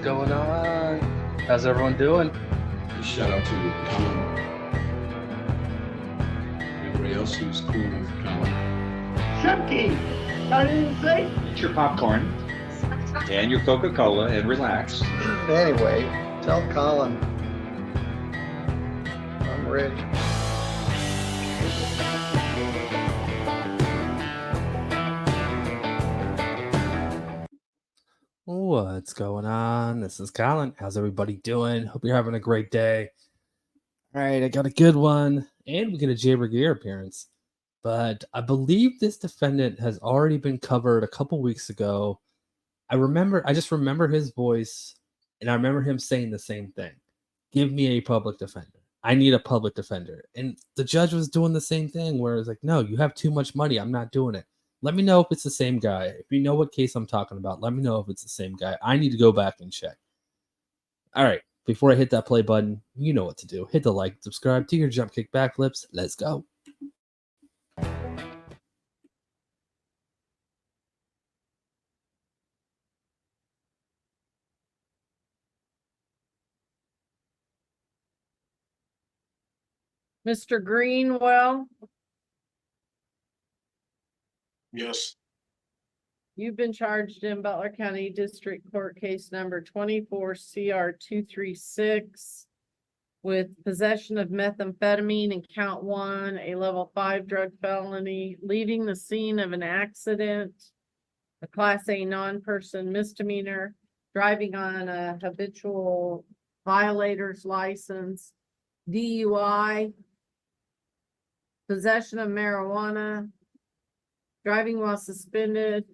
going on? How's everyone doing? Shout out to Colin. Everybody else who's cool with Colin. Chunky! I didn't say. Eat your popcorn and your Coca-Cola and relax. Anyway, tell Colin I'm ready. What's going on? This is Colin. How's everybody doing? Hope you're having a great day. All right, I got a good one, and we get a Rieger appearance. But I believe this defendant has already been covered a couple weeks ago. I just remember his voice, and I remember him saying the same thing. Give me a public defender. I need a public defender. And the judge was doing the same thing where it's like, no, you have too much money. I'm not doing it. Let me know if it's the same guy. If you know what case I'm talking about, let me know if it's the same guy. I need to go back and check. All right. Before I hit that play button, you know what to do. Hit the like, subscribe to your jump kick backflips. Let's go. Mr. Greenwell, Yes. you've been charged in Butler County District Court case number 24 CR 236 with possession of methamphetamine in count 1, a level 5 drug felony, leaving the scene of an accident, a class A non-person misdemeanor, driving on a habitual violator's license, DUI, possession of marijuana, driving while suspended,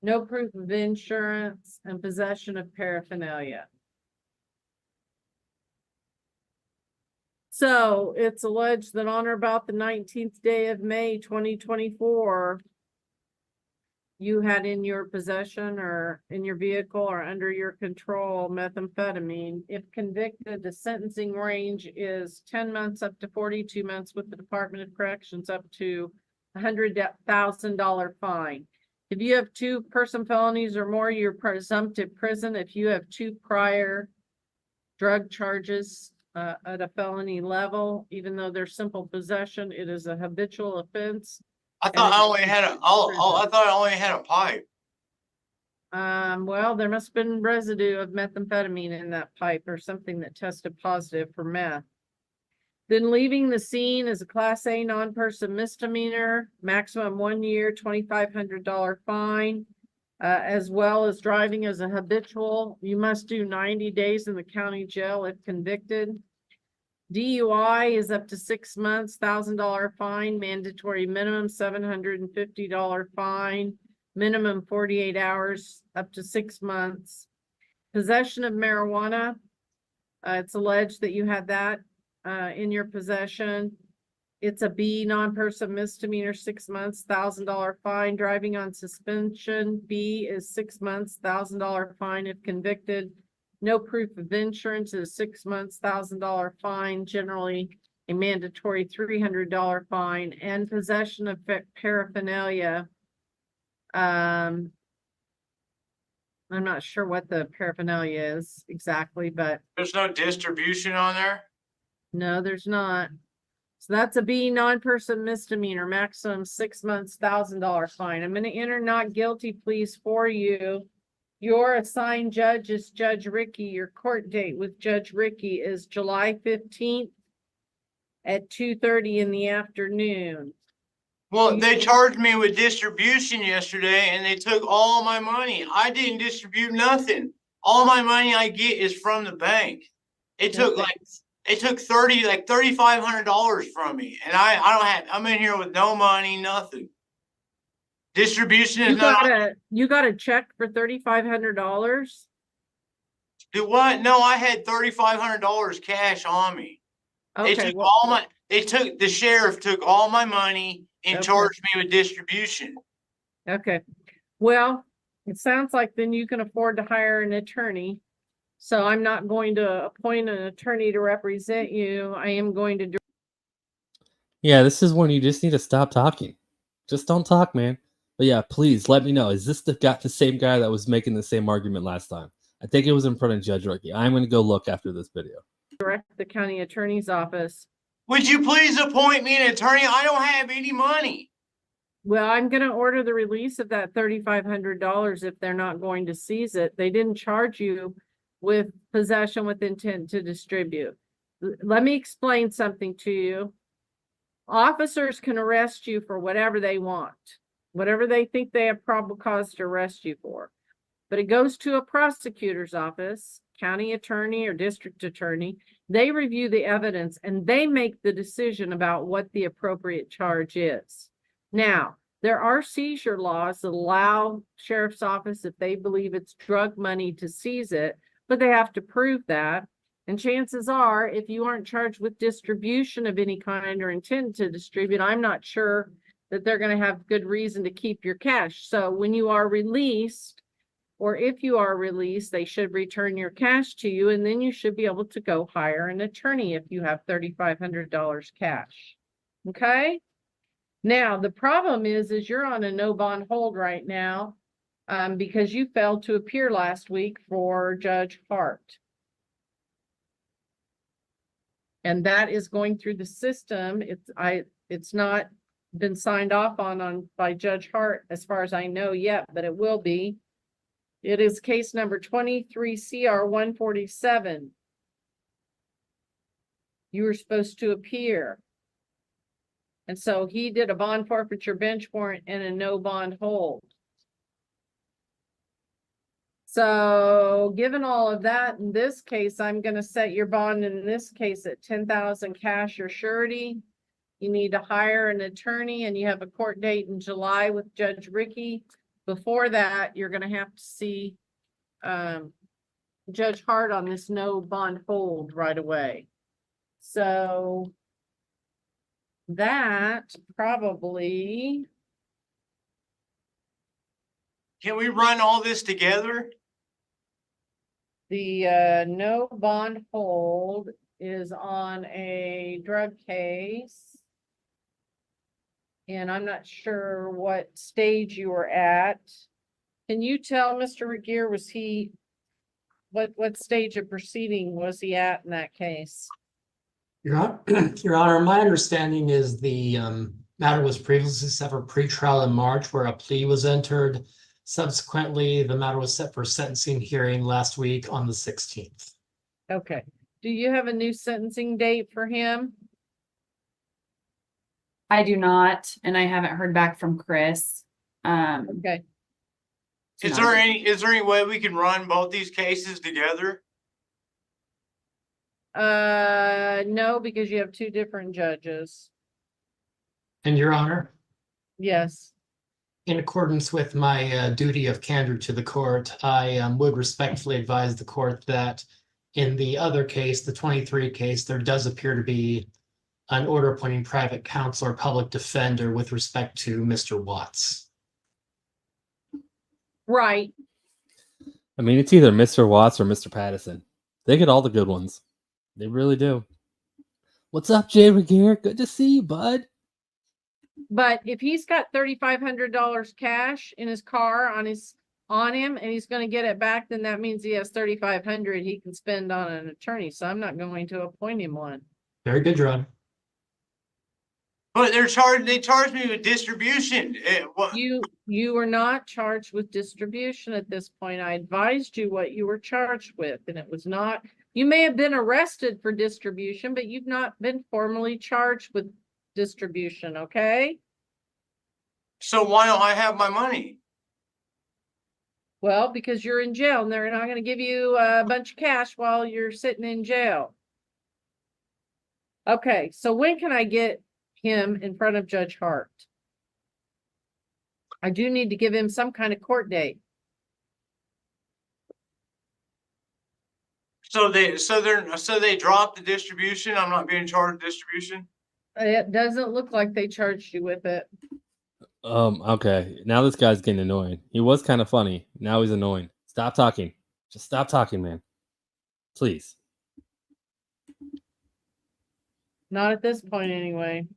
no proof of insurance, and possession of paraphernalia. So it's alleged that on or about the 19th day of May, 2024, you had in your possession or in your vehicle or under your control methamphetamine. If convicted, the sentencing range is 10 months up to 42 months with the Department of Corrections up to $100,000 fine. If you have 2 person felonies or more, you're presumptive prison. If you have 2 prior drug charges at a felony level, even though they're simple possession, it is a habitual offense. I thought I only had a pipe. Well, there must have been residue of methamphetamine in that pipe or something that tested positive for meth. Then leaving the scene is a class A non-person misdemeanor, maximum 1 year, $2,500 fine, as well as driving as a habitual. You must do 90 days in the county jail if convicted. DUI is up to 6 months, $1,000 fine, mandatory minimum $750 fine, minimum 48 hours, up to 6 months. Possession of marijuana, it's alleged that you had that in your possession. It's a B non-person misdemeanor, 6 months, $1,000 fine. Driving on suspension, B is 6 months, $1,000 fine if convicted. No proof of insurance is 6 months, $1,000 fine, generally a mandatory $300 fine, and possession of paraphernalia. I'm not sure what the paraphernalia is exactly, but There's no distribution on there. no, there's not. So that's a B non-person misdemeanor, maximum 6 months, $1,000 fine. I'm going to enter not guilty pleas for you. Your assigned judge is Judge Ricky. Your court date with Judge Ricky is July 15th at 2:30 in the afternoon. Well, they charged me with distribution yesterday and they took all my money. I didn't distribute nothing. All my money I get is from the bank. It took $3,500 from me. And I'm in here with no money, nothing. Distribution is You got a check for $3,500? Do what? No, I had $3,500 cash on me. Okay, The sheriff took all my money and charged me with distribution. okay. Well, it sounds like then you can afford to hire an attorney. So I'm not going to appoint an attorney to represent you. I am going to. Yeah, this is when you just need to stop talking. Just don't talk, man. But yeah, please let me know. Is this the same guy that was making the same argument last time? I think it was in front of Judge Rookie. I'm going to go look after this video. Direct the county attorney's office. Would you please appoint me an attorney? I don't have any money. Well, I'm going to order the release of that $3,500 if they're not going to seize it. They didn't charge you with possession with intent to distribute. Let me explain something to you. Officers can arrest you for whatever they want, whatever they think they have probable cause to arrest you for. But it goes to a prosecutor's office, county attorney or district attorney. They review the evidence and they make the decision about what the appropriate charge is. Now, there are seizure laws that allow sheriff's office, if they believe it's drug money, to seize it, but they have to prove that. And chances are, if you aren't charged with distribution of any kind or intend to distribute, I'm not sure that they're going to have good reason to keep your cash. So when you are released, or if you are released, they should return your cash to you, and then you should be able to go hire an attorney if you have $3,500 cash. Okay? Now, the problem is you're on a no bond hold right now because you failed to appear last week for Judge Hart. And that is going through the system. It's not been signed off on by Judge Hart as far as I know yet, but it will be. It is case number 23 CR 147. You were supposed to appear. And so he did a bond forfeiture bench warrant and a no bond hold. So given all of that, in this case, I'm going to set your bond in this case at $10,000 cash or surety. You need to hire an attorney and you have a court date in July with Judge Ricky. Before that, you're going to have to see Judge Hart on this no bond hold right away. So that probably. Can we run all this together? The no bond hold is on a drug case. And I'm not sure what stage you were at. Can you tell Mr. Rieger, was he, what stage of proceeding was he at in that case? Your Honor, my understanding is the matter was previously set for pretrial in March where a plea was entered. Subsequently, the matter was set for sentencing hearing last week on the 16th. Okay. Do you have a new sentencing date for him? I do not, and I haven't heard back from Chris. Okay. Is there any way we can run both these cases together? No, because you have two different judges. And Your Honor, Yes. in accordance with my duty of candor to the court, I would respectfully advise the court that in the other case, the 23 case, there does appear to be an order appointing private counsel or public defender with respect to Mr. Watts. Right. I mean, it's either Mr. Watts or Mr. Pattison. They get all the good ones. They really do. What's up, Jay Rieger? Good to see you, bud. But if he's got $3,500 cash in his car on him and he's going to get it back, then that means he has $3,500 he can spend on an attorney. So I'm not going to appoint him one. Very good, Your Honor. But they charged me with distribution. You were not charged with distribution at this point. I advised you what you were charged with, and it was not. You may have been arrested for distribution, but you've not been formally charged with distribution, okay? So why don't I have my money? Well, because you're in jail and they're not going to give you a bunch of cash while you're sitting in jail. Okay, so when can I get him in front of Judge Hart? I do need to give him some kind of court date. So they dropped the distribution. I'm not being charged distribution. It doesn't look like they charged you with it. Okay. Now this guy's getting annoying. He was kind of funny. Now he's annoying. Stop talking. Just stop talking, man. Please. Not at this point, anyway.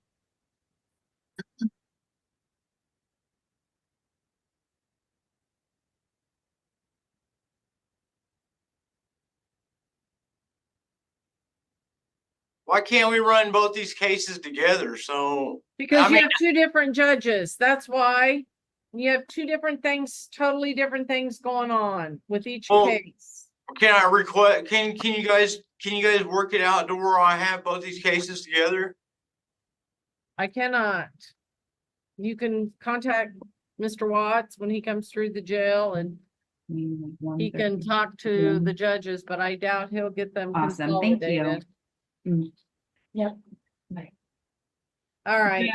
Why can't we run both these cases together? So, Because I you mean- have two different judges. That's why you have two different things, totally different things going on with each Well, case. can I request, can you guys work it out to where I have both these cases together? I cannot. You can contact Mr. Watts when he comes through the jail and he can talk to the judges, but I doubt he'll get them Awesome, thank you. consolidated. Yep. All right.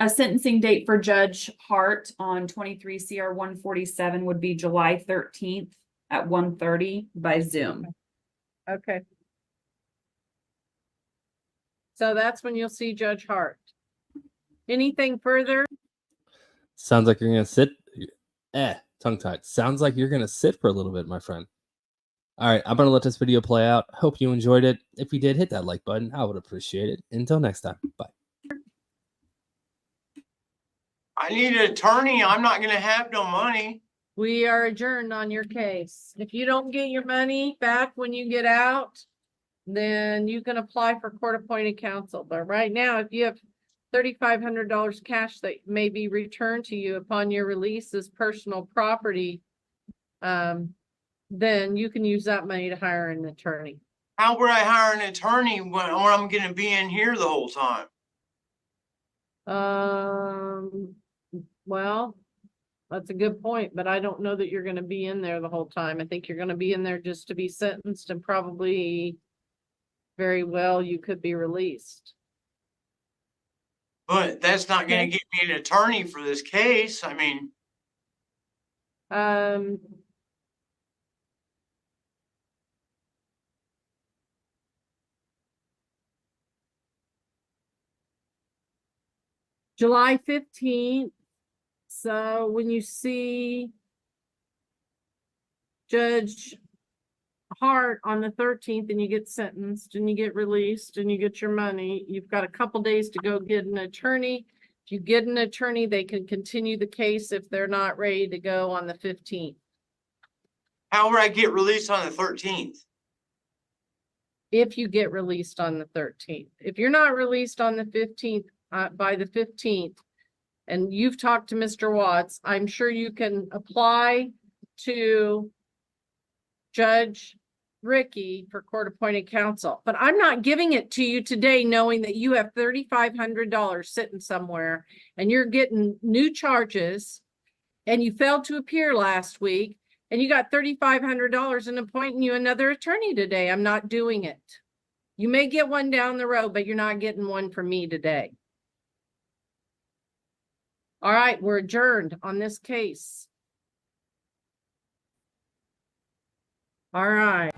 A sentencing date for Judge Hart on 23 CR 147 would be July 13th at 1:30 by Zoom. Okay. So that's when you'll see Judge Hart. Anything further? Sounds like you're gonna sit. Tongue tied. Sounds like you're gonna sit for a little bit, my friend. All right, I'm gonna let this video play out. Hope you enjoyed it. If you did, hit that like button. I would appreciate it. Until next time, bye. I need an attorney. I'm not gonna have no money. We are adjourned on your case. If you don't get your money back when you get out, then you can apply for court-appointed counsel. But right now, if you have $3,500 cash that may be returned to you upon your release as personal property, then you can use that money to hire an attorney. How would I hire an attorney when I'm gonna be in here the whole time? Well, that's a good point, but I don't know that you're gonna be in there the whole time. I think you're gonna be in there just to be sentenced and probably very well you could be released. But that's not gonna get me an attorney for this case. I mean, July 15th. So when you see Judge Hart on the 13th and you get sentenced and you get released and you get your money, you've got a couple days to go get an attorney. If you get an attorney, they can continue the case if they're not ready to go on the 15th. how would I get released on the 13th? If you get released on the 13th. If you're not released on the 15th, by the 15th, and you've talked to Mr. Watts, I'm sure you can apply to Judge Ricky for court-appointed counsel. But I'm not giving it to you today knowing that you have $3,500 sitting somewhere and you're getting new charges and you failed to appear last week and you got $3,500 and appointing you another attorney today. I'm not doing it. You may get one down the road, but you're not getting one from me today. All right, we're adjourned on this case. All right.